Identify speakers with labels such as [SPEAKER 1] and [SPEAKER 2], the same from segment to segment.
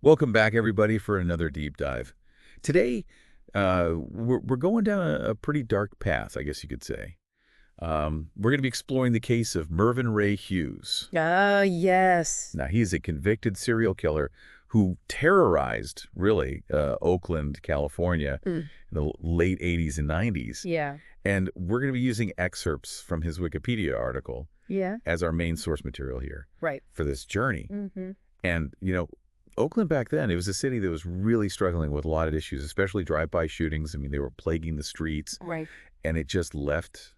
[SPEAKER 1] Welcome back, everybody, for another deep dive. Today, we're going down a pretty dark path, I guess you could say. We're going to be exploring the case of Mervin Ray Hughes.
[SPEAKER 2] Ah, yes.
[SPEAKER 1] Now, he's a convicted serial killer who terrorized, really, Oakland, California
[SPEAKER 2] Mm,
[SPEAKER 1] in the late 80s and 90s.
[SPEAKER 2] yeah.
[SPEAKER 1] And we're going to be using excerpts from his Wikipedia article
[SPEAKER 2] Yeah.
[SPEAKER 1] as our main source material here
[SPEAKER 2] Right.
[SPEAKER 1] for this journey.
[SPEAKER 2] Mm-hmm.
[SPEAKER 1] And, Oakland back then, it was a city that was really struggling with a lot of issues, especially drive-by shootings. I mean, they were plaguing the streets,
[SPEAKER 2] Right.
[SPEAKER 1] and it just left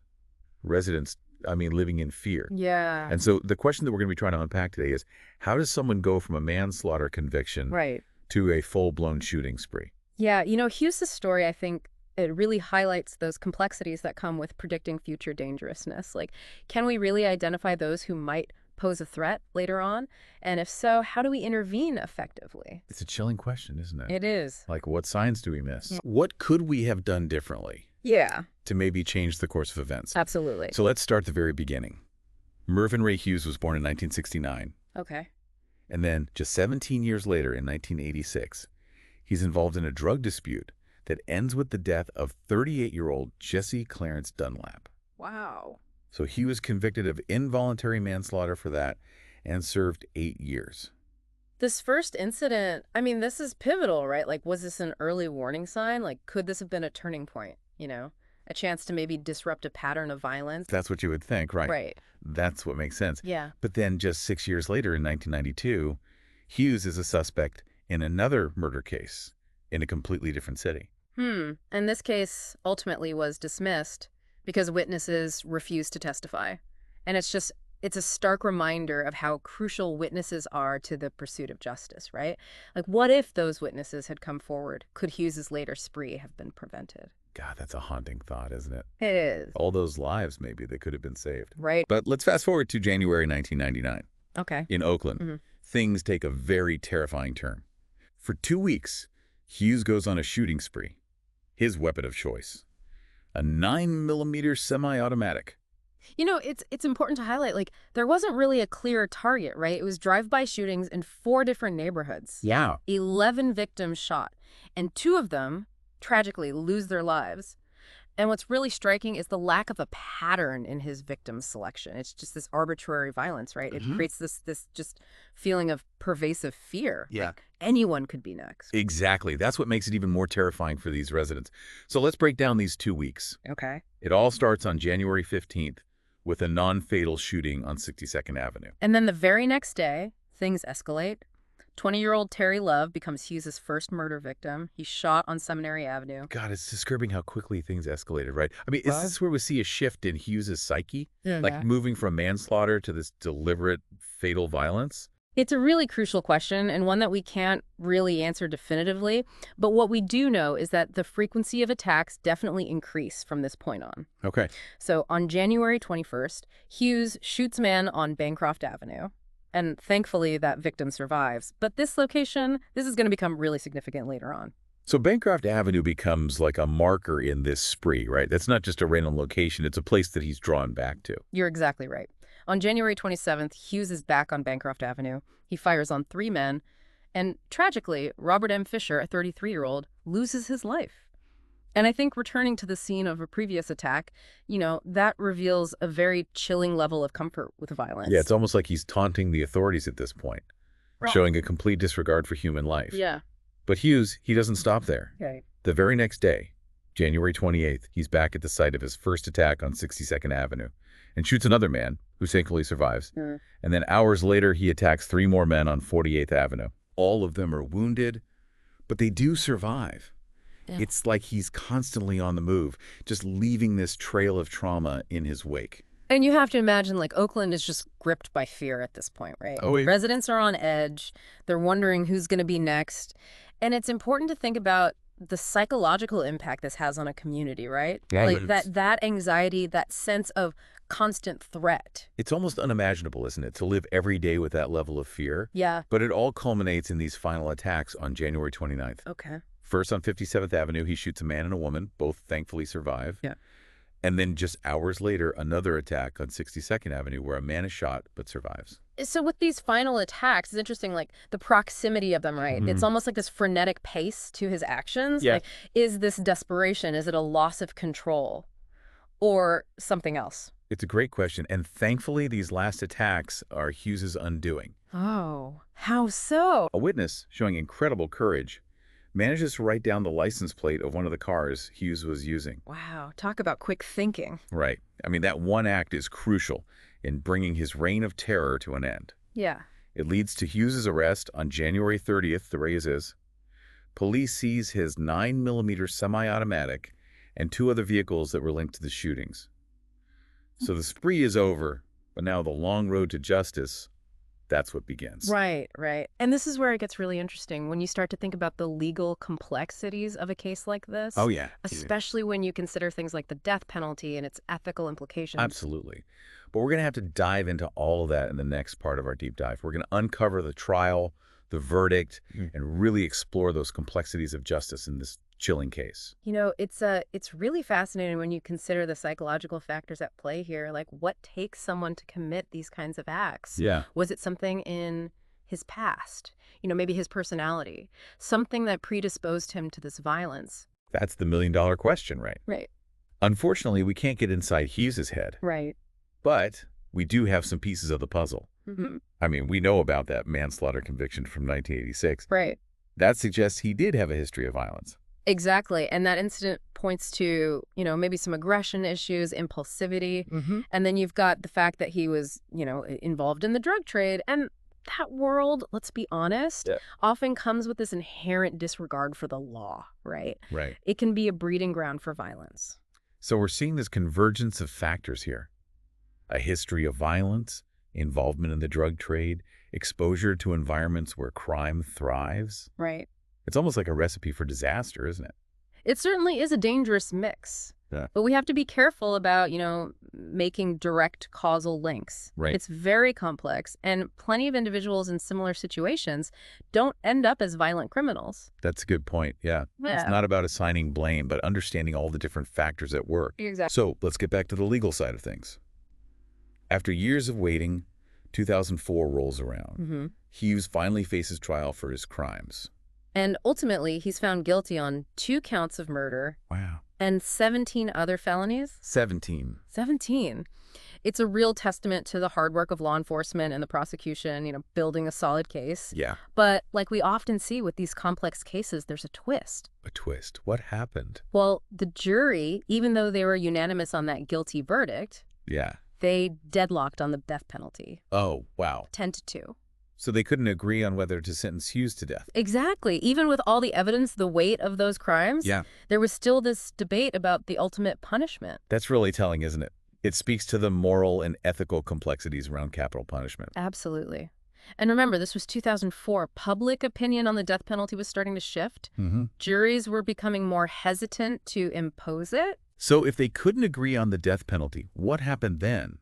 [SPEAKER 1] residents, living in fear.
[SPEAKER 2] Yeah.
[SPEAKER 1] And so the question that we're going to be trying to unpack today is, how does someone go from a manslaughter conviction
[SPEAKER 2] Right.
[SPEAKER 1] to a full-blown shooting spree?
[SPEAKER 2] Yeah. Hughes' story, I think it really highlights those complexities that come with predicting future dangerousness. Like, can we really identify those who might pose a threat later on? And if so, how do we intervene effectively?
[SPEAKER 1] It's a chilling question, isn't it?
[SPEAKER 2] It is.
[SPEAKER 1] Like, what signs do we miss?
[SPEAKER 2] Yeah.
[SPEAKER 1] What could we have done differently
[SPEAKER 2] Yeah,
[SPEAKER 1] to maybe change the course of events?
[SPEAKER 2] absolutely.
[SPEAKER 1] So let's start at the very beginning. Mervin Ray Hughes was born in 1969.
[SPEAKER 2] Okay.
[SPEAKER 1] And then, just 17 years later, in 1986, he's involved in a drug dispute that ends with the death of 38-year-old Jesse Clarence Dunlap.
[SPEAKER 2] Wow.
[SPEAKER 1] So he was convicted of involuntary manslaughter for that and served 8 years.
[SPEAKER 2] This first incident, this is pivotal, right? Like, was this an early warning sign? Like, could this have been a turning point, a chance to maybe disrupt a pattern of violence?
[SPEAKER 1] That's what you would think, right?
[SPEAKER 2] Right.
[SPEAKER 1] That's what makes sense.
[SPEAKER 2] Yeah.
[SPEAKER 1] But then just 6 years later, in 1992, Hughes is a suspect in another murder case in a completely different city.
[SPEAKER 2] And this case ultimately was dismissed because witnesses refused to testify. And it's a stark reminder of how crucial witnesses are to the pursuit of justice, right? Like, what if those witnesses had come forward? Could Hughes's later spree have been prevented?
[SPEAKER 1] God, that's a haunting thought, isn't it?
[SPEAKER 2] It is.
[SPEAKER 1] All those lives, maybe, that could have been saved.
[SPEAKER 2] Right.
[SPEAKER 1] But let's fast forward to January 1999.
[SPEAKER 2] Okay.
[SPEAKER 1] In Oakland,
[SPEAKER 2] Mhm.
[SPEAKER 1] things take a very terrifying turn. For 2 weeks, Hughes goes on a shooting spree. His weapon of choice, a 9mm semi-automatic.
[SPEAKER 2] It's important to highlight, like, there wasn't really a clear target, right? It was drive-by shootings in 4 different neighborhoods.
[SPEAKER 1] Yeah.
[SPEAKER 2] 11 victims shot, and 2 of them tragically lose their lives. And what's really striking is the lack of a pattern in his victim selection. It's just this arbitrary violence, right? It creates this just feeling of pervasive fear.
[SPEAKER 1] Yeah.
[SPEAKER 2] Like anyone could be next.
[SPEAKER 1] Exactly. That's what makes it even more terrifying for these residents. So let's break down these 2 weeks.
[SPEAKER 2] Okay.
[SPEAKER 1] It all starts on January 15th with a non-fatal shooting on 62nd Avenue.
[SPEAKER 2] And then the very next day, things escalate. 20-year-old Terry Love becomes Hughes' first murder victim. He's shot on Seminary Avenue.
[SPEAKER 1] God, it's describing how quickly things escalated, right? Is
[SPEAKER 2] Well,
[SPEAKER 1] this where we see a shift in Hughes' psyche?
[SPEAKER 2] yeah.
[SPEAKER 1] Like moving from manslaughter to this deliberate, fatal violence?
[SPEAKER 2] It's a really crucial question and one that we can't really answer definitively. But what we do know is that the frequency of attacks definitely increased from this point on.
[SPEAKER 1] Okay.
[SPEAKER 2] So on January 21st, Hughes shoots a man on Bancroft Avenue. And thankfully, that victim survives. But this location, this is going to become really significant later on.
[SPEAKER 1] So Bancroft Avenue becomes like a marker in this spree, right? That's not just a random location. It's a place that he's drawn back to.
[SPEAKER 2] You're exactly right. On January 27th, Hughes is back on Bancroft Avenue. He fires on 3 men. And tragically, Robert M. Fisher, a 33-year-old, loses his life. And I think returning to the scene of a previous attack, that reveals a very chilling level of comfort with violence.
[SPEAKER 1] Yeah, it's almost like he's taunting the authorities at this point,
[SPEAKER 2] Right.
[SPEAKER 1] showing a complete disregard for human life.
[SPEAKER 2] Yeah.
[SPEAKER 1] But Hughes, he doesn't stop there.
[SPEAKER 2] Right.
[SPEAKER 1] The very next day, January 28th, he's back at the site of his first attack on 62nd Avenue and shoots another man who thankfully survives.
[SPEAKER 2] Mm.
[SPEAKER 1] And then hours later, he attacks 3 more men on 48th Avenue. All of them are wounded, but they do survive.
[SPEAKER 2] Yeah.
[SPEAKER 1] It's like he's constantly on the move, just leaving this trail of trauma in his wake.
[SPEAKER 2] And you have to imagine, like, Oakland is just gripped by fear at this point, right?
[SPEAKER 1] Oh, yeah.
[SPEAKER 2] Residents are on edge. They're wondering who's going to be next. And it's important to think about the psychological impact this has on a community, right?
[SPEAKER 1] Yeah,
[SPEAKER 2] Like
[SPEAKER 1] it's-
[SPEAKER 2] that anxiety, that sense of constant threat.
[SPEAKER 1] It's almost unimaginable, isn't it, to live every day with that level of fear?
[SPEAKER 2] Yeah.
[SPEAKER 1] But it all culminates in these final attacks on January 29th.
[SPEAKER 2] Okay.
[SPEAKER 1] First, on 57th Avenue, he shoots a man and a woman. Both thankfully survive.
[SPEAKER 2] Yeah.
[SPEAKER 1] And then just hours later, another attack on 62nd Avenue where a man is shot but survives.
[SPEAKER 2] So with these final attacks, it's interesting, like the proximity of them, right? It's almost like this frenetic pace to his actions.
[SPEAKER 1] Yeah.
[SPEAKER 2] Like, is this desperation? Is it a loss of control or something else?
[SPEAKER 1] It's a great question, and thankfully these last attacks are Hughes's undoing.
[SPEAKER 2] Oh, how so?
[SPEAKER 1] A witness, showing incredible courage, manages to write down the license plate of one of the cars Hughes was using.
[SPEAKER 2] Wow, talk about quick thinking.
[SPEAKER 1] Right. I mean, that one act is crucial in bringing his reign of terror to an end.
[SPEAKER 2] Yeah.
[SPEAKER 1] It leads to Hughes's arrest on January 30th, the raise is. Police seize his 9mm semi-automatic and 2 other vehicles that were linked to the shootings. So the spree is over, but now the long road to justice, that's what begins.
[SPEAKER 2] Right, right. And this is where it gets really interesting when you start to think about the legal complexities of a case like this.
[SPEAKER 1] Oh, yeah.
[SPEAKER 2] Especially when you consider things like the death penalty and its ethical implications.
[SPEAKER 1] Absolutely. But we're going to have to dive into all of that in the next part of our deep dive. We're going to uncover the trial, the verdict, and really explore those complexities of justice in this chilling case.
[SPEAKER 2] You know, it's really fascinating when you consider the psychological factors at play here. Like, what takes someone to commit these kinds of acts?
[SPEAKER 1] Yeah.
[SPEAKER 2] Was it something in his past? You know, maybe his personality, something that predisposed him to this violence.
[SPEAKER 1] That's the million-dollar question, right?
[SPEAKER 2] Right.
[SPEAKER 1] Unfortunately, we can't get inside Hughes's head,
[SPEAKER 2] Right.
[SPEAKER 1] but we do have some pieces of the puzzle. I mean, we know about that manslaughter conviction from 1986.
[SPEAKER 2] Right.
[SPEAKER 1] That suggests he did have a history of violence.
[SPEAKER 2] Exactly. And that incident points to, you know, maybe some aggression issues, impulsivity. And then you've got the fact that he was, you know, involved in the drug trade. And that world, let's be honest, often comes with this inherent disregard for the law, right?
[SPEAKER 1] Right.
[SPEAKER 2] It can be a breeding ground for violence.
[SPEAKER 1] So we're seeing this convergence of factors here. A history of violence, involvement in the drug trade, exposure to environments where crime thrives.
[SPEAKER 2] Right.
[SPEAKER 1] It's almost like a recipe for disaster, isn't it?
[SPEAKER 2] It certainly is a dangerous mix.
[SPEAKER 1] Yeah.
[SPEAKER 2] But we have to be careful about, you know, making direct causal links.
[SPEAKER 1] Right.
[SPEAKER 2] It's very complex, and plenty of individuals in similar situations don't end up as violent criminals.
[SPEAKER 1] That's a good point, yeah.
[SPEAKER 2] Yeah.
[SPEAKER 1] It's not about assigning blame, but understanding all the different factors at work.
[SPEAKER 2] Exactly.
[SPEAKER 1] So let's get back to the legal side of things. After years of waiting, 2004 rolls around. Hughes finally faces trial for his crimes.
[SPEAKER 2] And ultimately, he's found guilty on 2 counts of murder
[SPEAKER 1] Wow.
[SPEAKER 2] and 17 other felonies.
[SPEAKER 1] 17.
[SPEAKER 2] 17. It's a real testament to the hard work of law enforcement and the prosecution, you know, building a solid case.
[SPEAKER 1] Yeah.
[SPEAKER 2] But like we often see with these complex cases, there's a twist.
[SPEAKER 1] A twist. What happened?
[SPEAKER 2] Well, the jury, even though they were unanimous on that guilty verdict,
[SPEAKER 1] Yeah.
[SPEAKER 2] they deadlocked on the death penalty.
[SPEAKER 1] Oh, wow.
[SPEAKER 2] 10-2.
[SPEAKER 1] So they couldn't agree on whether to sentence Hughes to death.
[SPEAKER 2] Exactly. Even with all the evidence, the weight of those crimes,
[SPEAKER 1] Yeah.
[SPEAKER 2] there was still this debate about the ultimate punishment.
[SPEAKER 1] That's really telling, isn't it? It speaks to the moral and ethical complexities around capital punishment.
[SPEAKER 2] Absolutely. And remember, this was 2004. Public opinion on the death penalty was starting to shift. Juries were becoming more hesitant to impose it.
[SPEAKER 1] So if they couldn't agree on the death penalty, what happened then?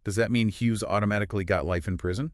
[SPEAKER 1] Does that mean Hughes automatically got life in prison?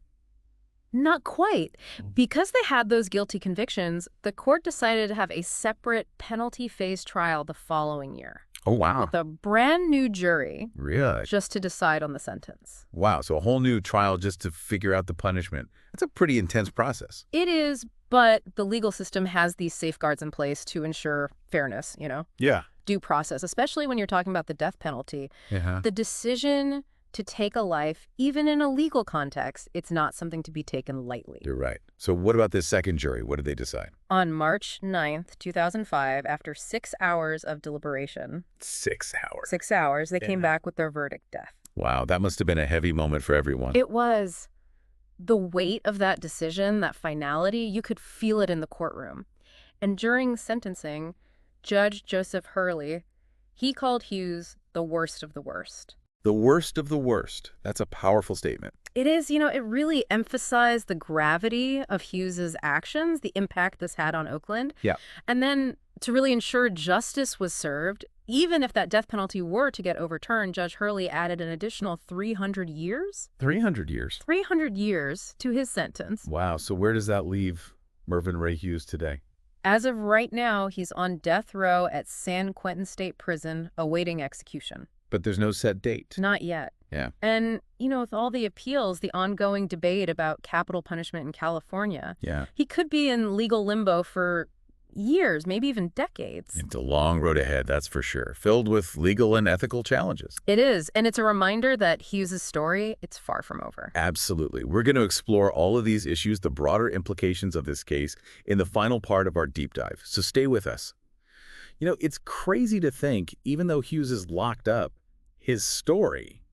[SPEAKER 2] Not quite. Because they had those guilty convictions, the court decided to have a separate penalty phase trial the following year.
[SPEAKER 1] Oh, wow.
[SPEAKER 2] With a brand new jury.
[SPEAKER 1] Really?
[SPEAKER 2] Just to decide on the sentence.
[SPEAKER 1] Wow, so a whole new trial just to figure out the punishment. That's a pretty intense process.
[SPEAKER 2] It is, but the legal system has these safeguards in place to ensure fairness, you know?
[SPEAKER 1] Yeah.
[SPEAKER 2] Due process, especially when you're talking about the death penalty. The decision to take a life, even in a legal context, it's not something to be taken lightly.
[SPEAKER 1] You're right. So what about this second jury? What did they decide?
[SPEAKER 2] On March 9th, 2005, after 6 hours of deliberation,
[SPEAKER 1] 6 hours.
[SPEAKER 2] 6 hours, they came back with their verdict: death.
[SPEAKER 1] Wow, that must have been a heavy moment for everyone.
[SPEAKER 2] It was. The weight of that decision, that finality, you could feel it in the courtroom. And during sentencing, Judge Joseph Hurley, he called Hughes the worst of the worst.
[SPEAKER 1] The worst of the worst. That's a powerful statement.
[SPEAKER 2] It is, you know, it really emphasized the gravity of Hughes's actions, the impact this had on Oakland.
[SPEAKER 1] Yeah.
[SPEAKER 2] And then to really ensure justice was served, even if that death penalty were to get overturned, Judge Hurley added an additional 300 years?
[SPEAKER 1] 300 years.
[SPEAKER 2] 300 years to his sentence.
[SPEAKER 1] Wow, so where does that leave Mervin Ray Hughes today?
[SPEAKER 2] As of right now, he's on death row at San Quentin State Prison, awaiting execution.
[SPEAKER 1] But there's no set date.
[SPEAKER 2] Not yet.
[SPEAKER 1] Yeah.
[SPEAKER 2] And, with all the appeals, the ongoing debate about capital punishment in California,
[SPEAKER 1] Yeah.
[SPEAKER 2] he could be in legal limbo for years, maybe even decades.
[SPEAKER 1] It's a long road ahead, that's for sure, filled with legal and ethical challenges.
[SPEAKER 2] It is, and it's a reminder that Hughes's story, it's far from over.
[SPEAKER 1] Absolutely. We're going to explore all of these issues, the broader implications of this case, in the final part of our deep dive. So stay with us. It's crazy to think, even though Hughes is locked up, his story,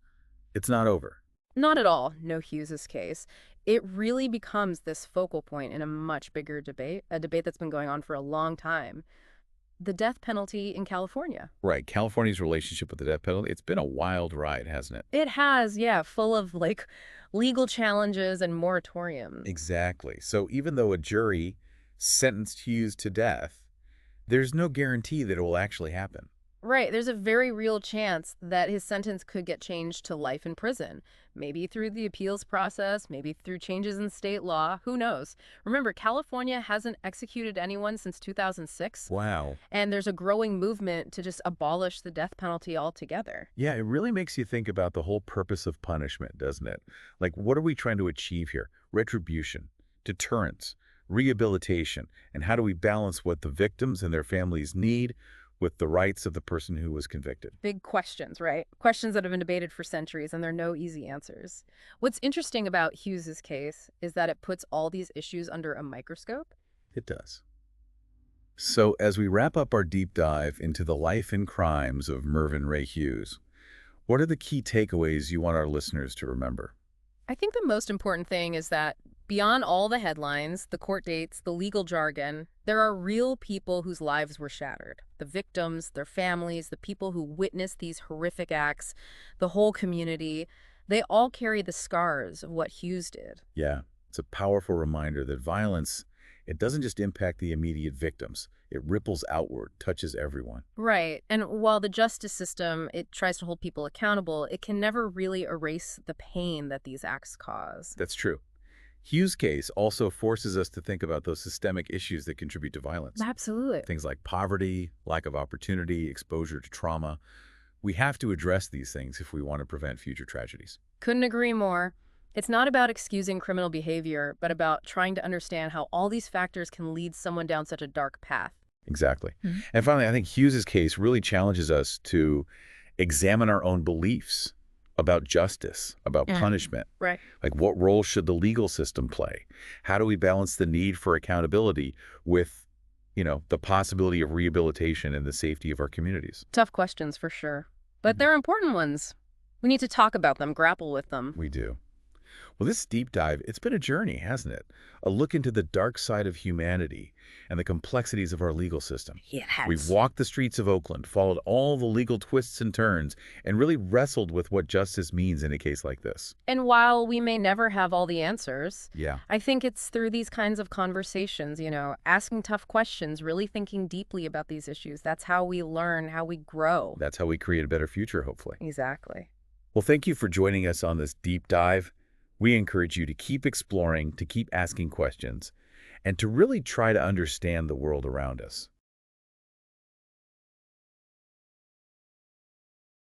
[SPEAKER 1] it's not over.
[SPEAKER 2] Not at all, no Hughes's case. It really becomes this focal point in a much bigger debate, a debate that's been going on for a long time. The death penalty in California.
[SPEAKER 1] Right. California's relationship with the death penalty, it's been a wild ride, hasn't it?
[SPEAKER 2] It has, yeah, full of legal challenges and moratoriums.
[SPEAKER 1] Exactly. So even though a jury sentenced Hughes to death, there's no guarantee that it will actually happen.
[SPEAKER 2] Right, there's a very real chance that his sentence could get changed to life in prison. Maybe through the appeals process, maybe through changes in state law, who knows? Remember, California hasn't executed anyone since 2006,
[SPEAKER 1] Wow.
[SPEAKER 2] and there's a growing movement to just abolish the death penalty altogether.
[SPEAKER 1] Yeah, it really makes you think about the whole purpose of punishment, doesn't it? Like, what are we trying to achieve here? Retribution, deterrence, rehabilitation, and how do we balance what the victims and their families need with the rights of the person who was convicted?
[SPEAKER 2] Big questions, right? Questions that have been debated for centuries, and there are no easy answers. What's interesting about Hughes's case is that it puts all these issues under a microscope.
[SPEAKER 1] It does. So as we wrap up our deep dive into the life and crimes of Mervin Ray Hughes, what are the key takeaways you want our listeners to remember?
[SPEAKER 2] I think the most important thing is that beyond all the headlines, the court dates, the legal jargon, there are real people whose lives were shattered. The victims, their families, the people who witnessed these horrific acts, the whole community, they all carry the scars of what Hughes did.
[SPEAKER 1] Yeah, it's a powerful reminder that violence, it doesn't just impact the immediate victims. It ripples outward, touches everyone.
[SPEAKER 2] Right. And while the justice system, it tries to hold people accountable, it can never really erase the pain that these acts cause.
[SPEAKER 1] That's true. Hughes' case also forces us to think about those systemic issues that contribute to violence.
[SPEAKER 2] Absolutely.
[SPEAKER 1] Things like poverty, lack of opportunity, exposure to trauma. We have to address these things if we want to prevent future tragedies.
[SPEAKER 2] Couldn't agree more. It's not about excusing criminal behavior, but about trying to understand how all these factors can lead someone down such a dark path.
[SPEAKER 1] Exactly. And finally, I think Hughes's case really challenges us to examine our own beliefs about justice, about punishment.
[SPEAKER 2] Right.
[SPEAKER 1] Like, what role should the legal system play? How do we balance the need for accountability with, the possibility of rehabilitation and the safety of our communities?
[SPEAKER 2] Tough questions for sure. But they're important ones. We need to talk about them, grapple with them.
[SPEAKER 1] We do. Well, this deep dive, it's been a journey, hasn't it? A look into the dark side of humanity and the complexities of our legal system.
[SPEAKER 2] Yeah, it has.
[SPEAKER 1] We've walked the streets of Oakland, followed all the legal twists and turns, and really wrestled with what justice means in a case like this.
[SPEAKER 2] And while we may never have all the answers,
[SPEAKER 1] Yeah.
[SPEAKER 2] I think it's through these kinds of conversations, asking tough questions, really thinking deeply about these issues. That's how we learn, how we grow.
[SPEAKER 1] That's how we create a better future, hopefully.
[SPEAKER 2] Exactly.
[SPEAKER 1] Well, thank you for joining us on this deep dive. We encourage you to keep exploring, to keep asking questions, and to really try to understand the world around us.